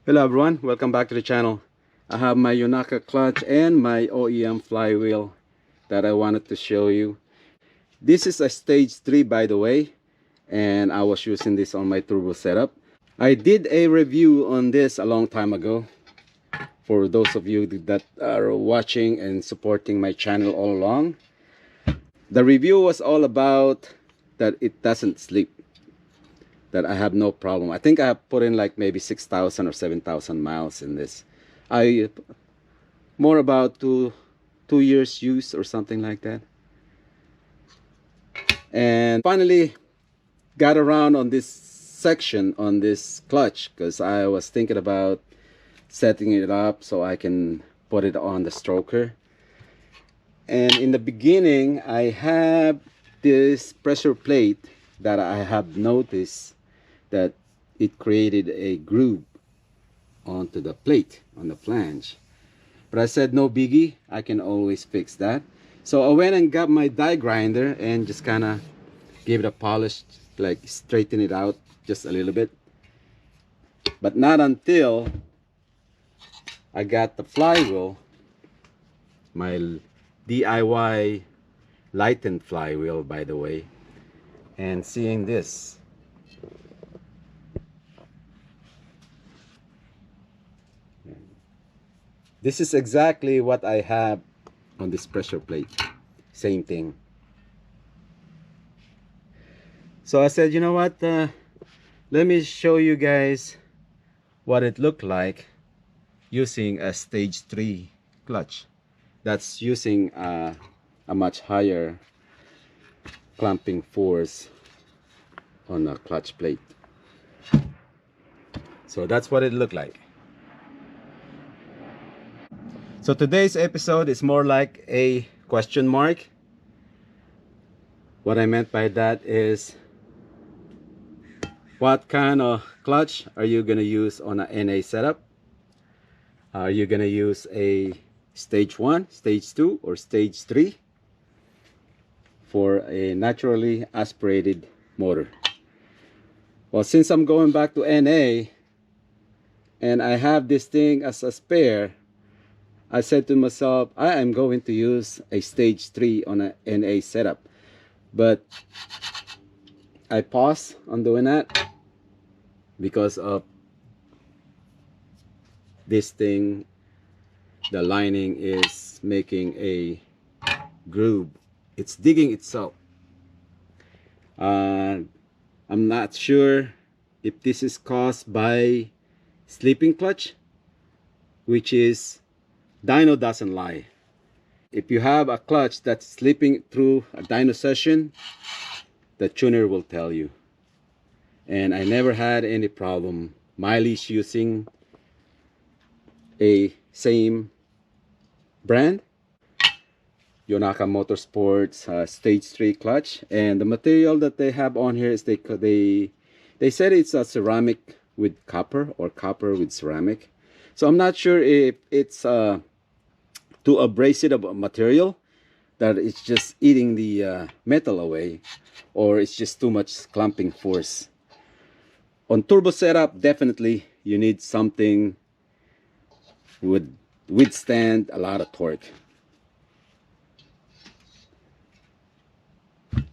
Hello everyone, welcome back to the channel. I have my Yonaka clutch and my OEM flywheel that I wanted to show you. This is a stage 3 by the way, and I was using this on my turbo setup. I did a review on this a long time ago for those of you that are watching and supporting my channel all along. The review was all about that it doesn't sleep, that I have no problem. I think I have put in like maybe 6,000 or 7,000 miles in this. I more about two years use or something like that. And finally got around on this section on this clutch because I was thinking about setting it up so I can put it on the stroker. And in the beginning I have this pressure plate that I have noticed that it created a groove onto the plate on the flange, but I said no biggie, I can always fix that. So I went and got my die grinder and just kind of gave it a polish, like straighten it out just a little bit. But not until I got the flywheel, my DIY lightened flywheel by the way, and seeing this. This is exactly what I have on this pressure plate. Same thing. So I said, you know what? Let me show you guys what it looked like using a stage 3 clutch. That's using a much higher clamping force on a clutch plate. So that's what it looked like. So today's episode is more like a question mark. What I meant by that is, what kind of clutch are you going to use on a NA setup? Are you going to use a stage 1, stage 2, or stage 3 for a naturally aspirated motor? Well, since I'm going back to NA and I have this thing as a spare, I said to myself, I am going to use a stage 3 on a NA setup. But I paused on doing that because of this thing. The lining is making a groove. It's digging itself. I'm not sure if this is caused by sleeping clutch, which is dyno doesn't lie. If you have a clutch that's slipping through a dyno session, the tuner will tell you. And I never had any problem. Miley's using a same brand, Yonaka Motorsports stage 3 clutch, and the material that they have on here is they said it's a ceramic with copper or copper with ceramic. So I'm not sure if it's too abrasive of a material that it's just eating the metal away, or it's just too much clamping force. On turbo setup, definitely you need something would withstand a lot of torque.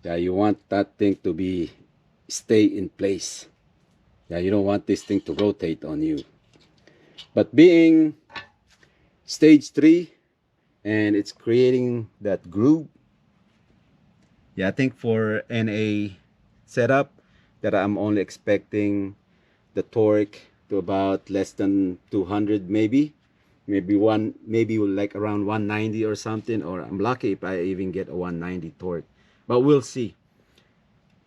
Yeah, you want that thing to be stay in place. Yeah, you don't want this thing to rotate on you. But being stage 3 and it's creating that groove, yeah, I think for NA setup that I'm only expecting the torque to about less than 200, maybe like around 190 or something, or I'm lucky if I even get a 190 torque, but we'll see.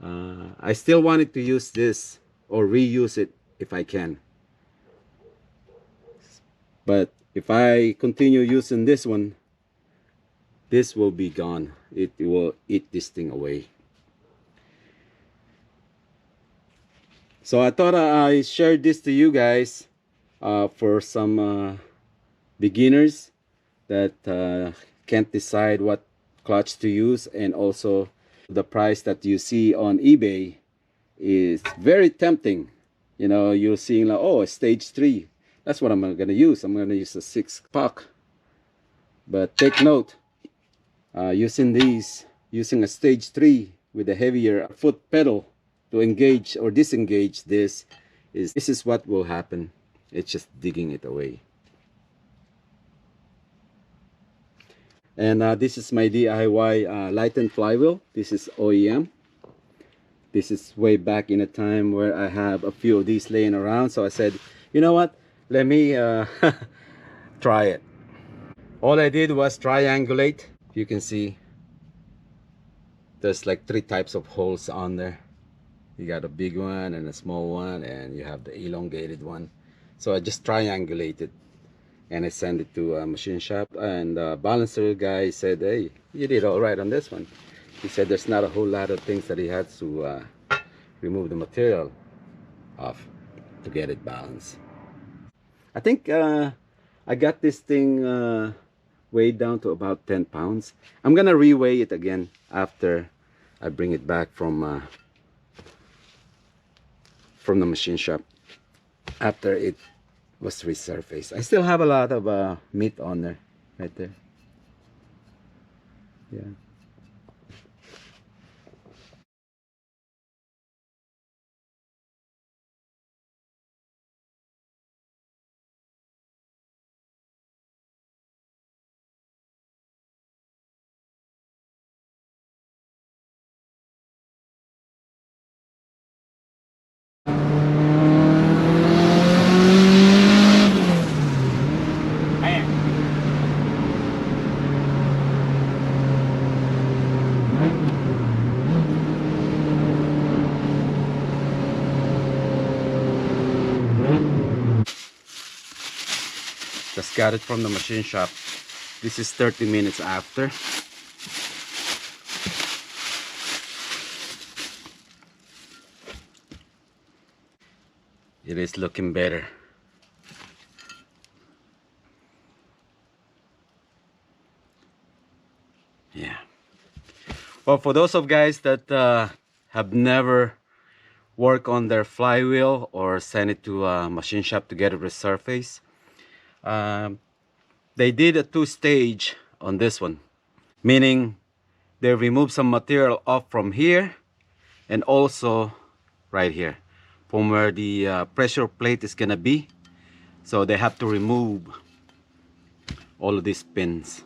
I still wanted to use this or reuse it if I can, but if I continue using this one, this will be gone. It will eat this thing away. So I thought I shared this to you guys for some beginners that can't decide what clutch to use, and also the price that you see on eBay is very tempting. You know, you're seeing like, oh, stage 3, That's what I'm gonna use. I'm gonna use a 6-puck. But take note, using a stage 3 with a heavier foot pedal to engage or disengage this is what will happen. It's just digging it away. And this is my DIY lightened flywheel. This is OEM. This is way back in a time where I have a few of these laying around, so I said, you know what, let me try it. All I did was triangulate. You can see there's like 3 types of holes on there. You got a big one and a small one, and you have the elongated one. So I just triangulated and I sent it to a machine shop, and the balancer guy said, hey, you did all right on this one. He said there's not a whole lot of things that he has to remove the material off to get it balanced. I think I got this thing weighed down to about 10 pounds. I'm gonna reweigh it again after I bring it back from the machine shop, after it was resurfaced. I still have a lot of meat on there, right there. Yeah. Just got it from the machine shop. This is 30 minutes after. It is looking better. Yeah. Well, for those of guys that have never worked on their flywheel or sent it to a machine shop to get it resurfaced, they did a 2-stage on this one, meaning they removed some material off from here and also right here from where the pressure plate is gonna be. So they have to remove all of these pins.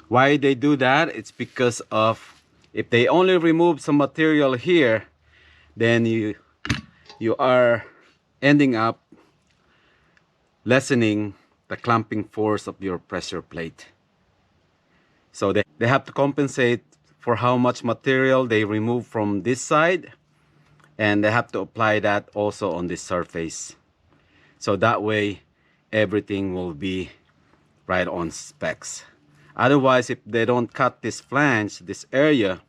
Why they do that? It's because of, if they only remove some material here, then you are ending up lessening the clamping force of your pressure plate. So they have to compensate for how much material they remove from this side, and they have to apply that also on this surface. So that way everything will be right on specs. Otherwise, if they don't cut this flange, this area,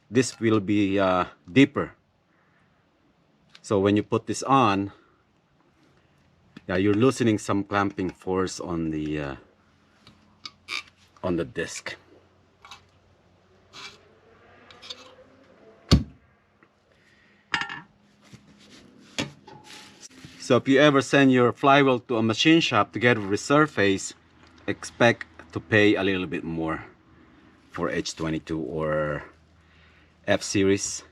this will be deeper. So when you put this on, you're loosening some clamping force on the disc. So if you ever send your flywheel to a machine shop to get it resurfaced, expect to pay a little bit more for H22 or F series,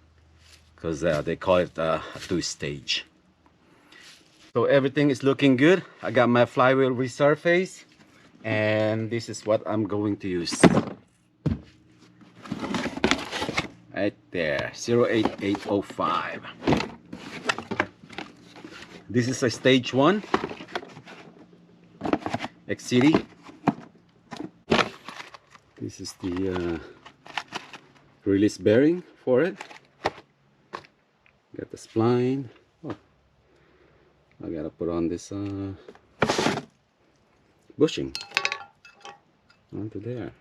because they call it a 2-stage. So everything is looking good. I got my flywheel resurfaced, and this is what I'm going to use. Right there, 08805. This is a stage 1 XCD. This is the release bearing for it. Got the spline. Oh, I gotta put on this bushing onto there.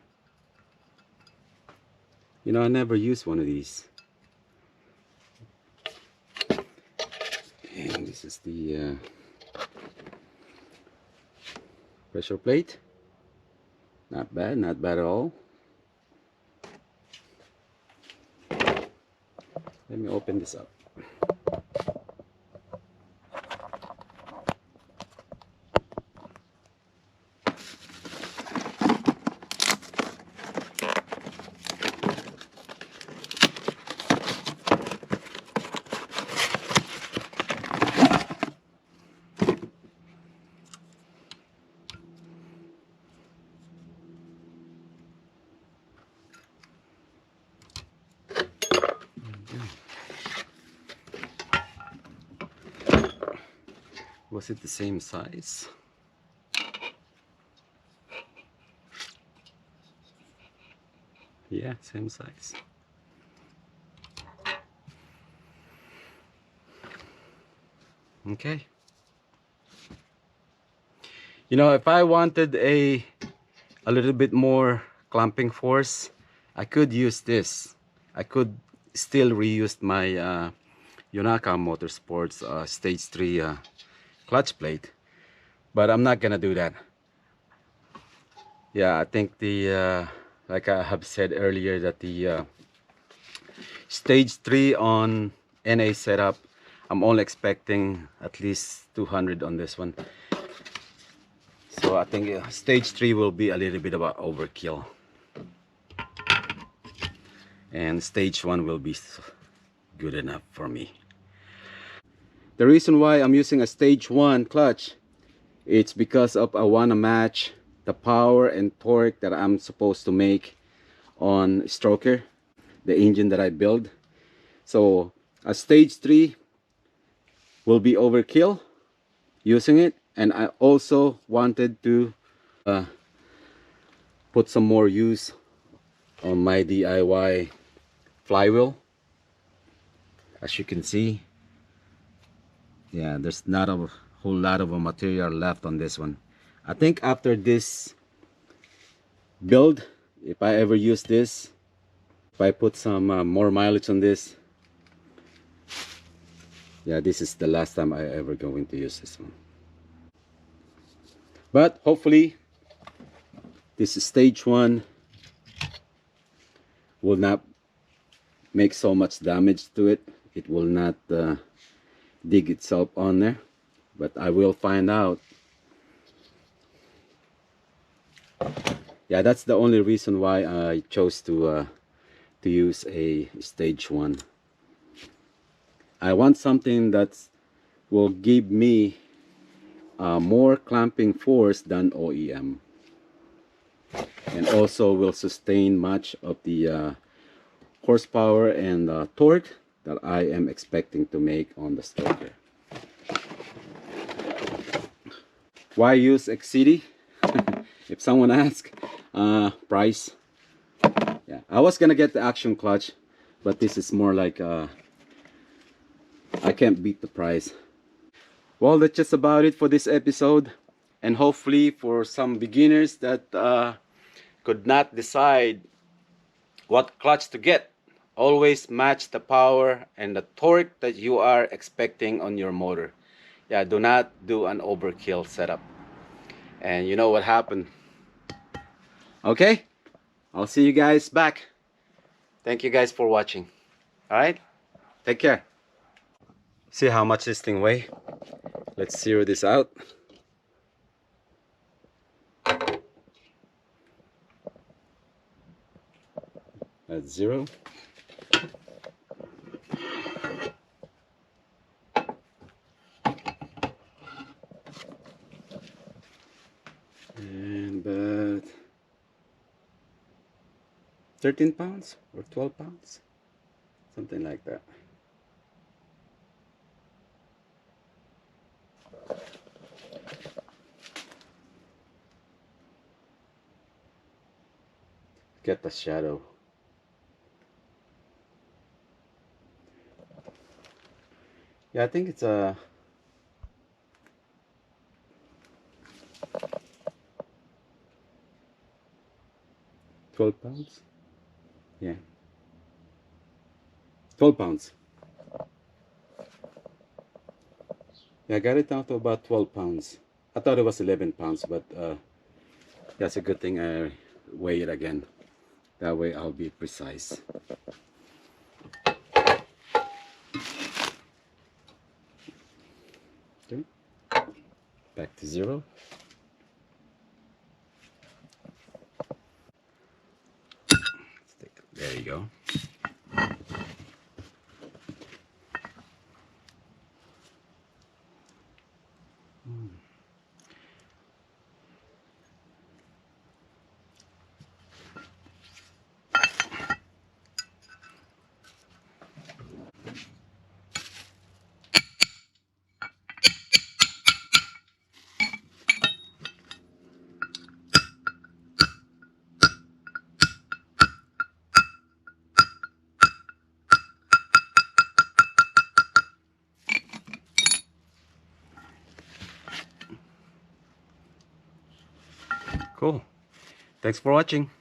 You know, I never used one of these. And this is the pressure plate. Not bad, not bad at all. Let me open this up. Was it the same size? Yeah, same size. Okay. You know, if I wanted a little bit more clamping force, I could use this. I could still reuse my Yonaka Motorsports Stage 3 clutch plate, but I'm not gonna do that. Yeah, I think the like I have said earlier, that the Stage 3 on NA setup, I'm only expecting at least 200 on this one. So I think Stage 3 will be a little bit of an overkill. And Stage 1 will be good enough for me. The reason why I'm using a Stage 1 clutch, it's because of I want to match the power and torque that I'm supposed to make on stroker, the engine that I build. So a Stage 3 will be overkill using it, and I also wanted to put some more use on my DIY flywheel. As you can see, yeah, there's not a whole lot of material left on this one. I think after this build, if I ever use this, if I put some more mileage on this, yeah, this is the last time I ever going to use this one. But hopefully this Stage 1 will not make so much damage to it. It will not dig itself on there, but I will find out. Yeah, that's the only reason why I chose to use a Stage 1. I want something that will give me more clamping force than OEM, and also will sustain much of the horsepower and torque that I am expecting to make on the stroker. Why use XCD? If someone asks, price. Yeah, I was gonna get the action clutch, but this is more like I can't beat the price. Well, that's just about it for this episode, and hopefully for some beginners that could not decide what clutch to get, always match the power and the torque that you are expecting on your motor. Yeah, do not do an overkill setup, and you know what happened. Okay, I'll see you guys back. Thank you guys for watching. All right, take care. See how much this thing weighs. Let's zero this out. That's 0. And about 13 pounds or 12 pounds, something like that. Get the shadow. Yeah, I think it's a 12 pounds. Yeah, 12 pounds. Yeah, I got it down to about 12 pounds. I thought it was 11 pounds, but that's a good thing I weigh it again. That way I'll be precise. Okay, back to 0. There you go. Cool. Thanks for watching.